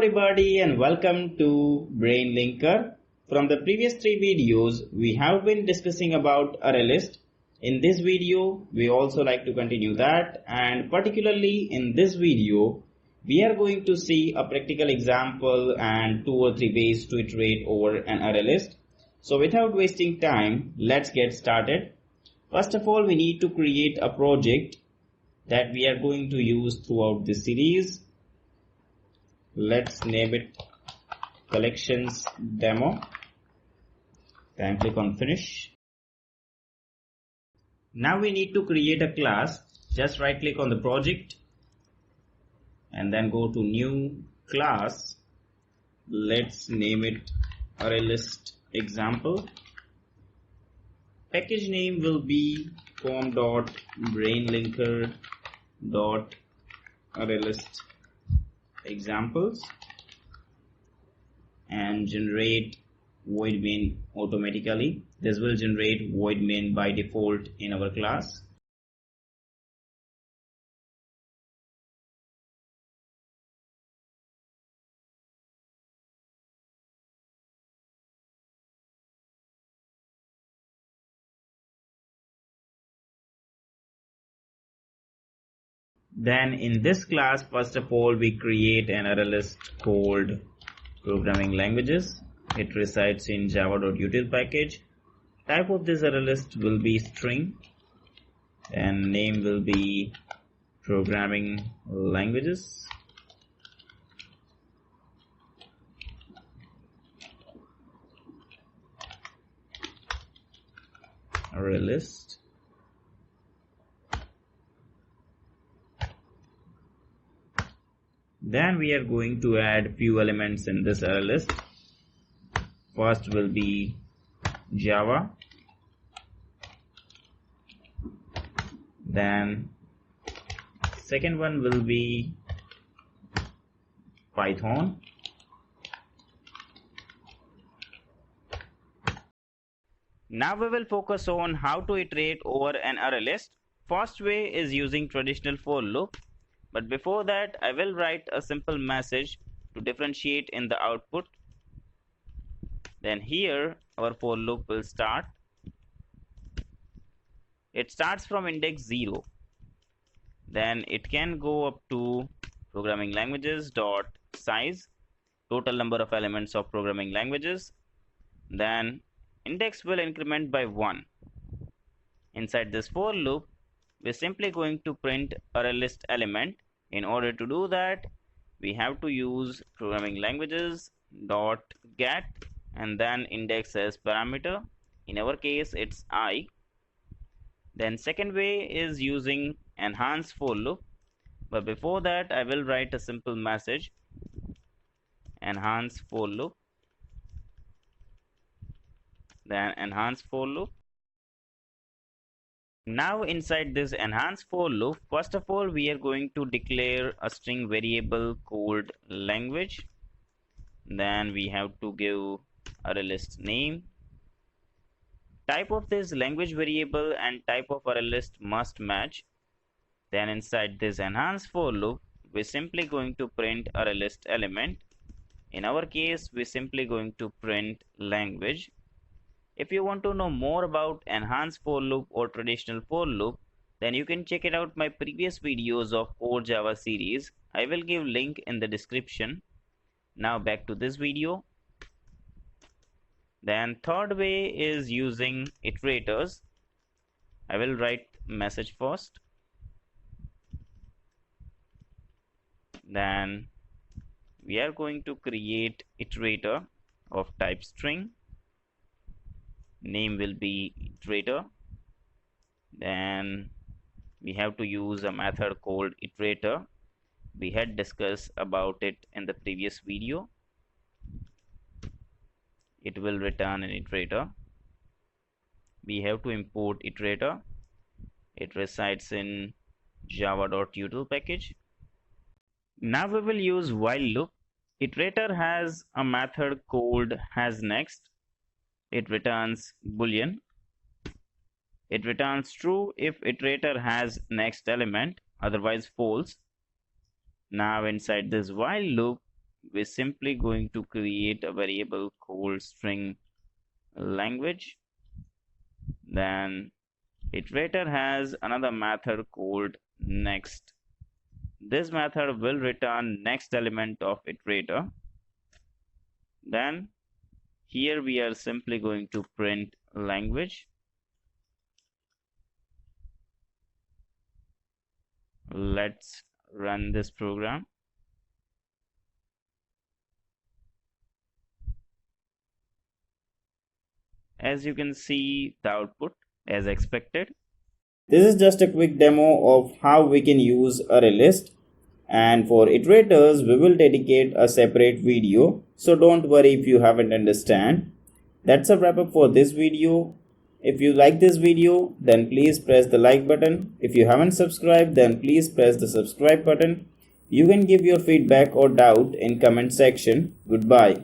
everybody and welcome to Brain Linker. From the previous 3 videos, we have been discussing about ArrayList. In this video, we also like to continue that, and particularly in this video, we are going to see a practical example and 2 or 3 ways to iterate over an ArrayList. So without wasting time, let's get started. First of all, we need to create a project that we are going to use throughout this series. Let's name it collections demo. Then click on finish. Now we need to create a class. Just right click on the project and then go to new class. Let's name it ArrayList example. Package name will be form.brainlinker.ArrayList examples and generate void main automatically. This will generate void main by default in our class. Then in this class, first of all, we create an ArrayList called programming languages. It resides in java.util package. Type of this ArrayList will be string and name will be programming languages. ArrayList. Then we are going to add few elements in this ArrayList. First will be Java. Then second one will be Python. Now we will focus on how to iterate over an ArrayList. First way is using traditional for loop. But before that, I will write a simple message to differentiate in the output. Then here our for loop will start. It starts from index 0. Then it can go up to programming languages dot size, total number of elements of programming languages. Then index will increment by 1. Inside this for loop, we're simply going to print ArrayList element. In order to do that, we have to use programming languages dot get and then index as parameter. In our case, it's I. Then second way is using enhance for loop. But before that, I will write a simple message. Enhance for loop. Then enhance for loop. Now inside this enhance for loop, first of all, we are going to declare a string variable called language. Then we have to give ArrayList name. Type of this language variable and type of ArrayList must match. Then inside this enhance for loop, we're simply going to print ArrayList element. In our case, we're simply going to print language. If you want to know more about enhanced for loop or traditional for loop, then you can check it out my previous videos of Core Java series. I will give link in the description. Now back to this video. Then third way is using iterators. I will write message first. Then we are going to create iterator of type string. Name will be iterator. Then we have to use a method called iterator. We had discussed about it in the previous video. It will return an iterator. We have to import iterator. It resides in java.util package. Now we will use while loop. Iterator has a method called hasNext. It returns boolean. It returns true if iterator has next element, otherwise false. Now inside this while loop, we're simply going to create a variable called string language. Then iterator has another method called next. This method will return next element of iterator. Then here we are simply going to print language. Let's run this program. As you can see, the output as expected. This is just a quick demo of how we can use ArrayList, and for iterators we will dedicate a separate video, so don't worry if you haven't understand. That's a wrap up for this video. If you like this video, then please press the like button. If you haven't subscribed, then please press the subscribe button. You can give your feedback or doubt in comment section. Goodbye.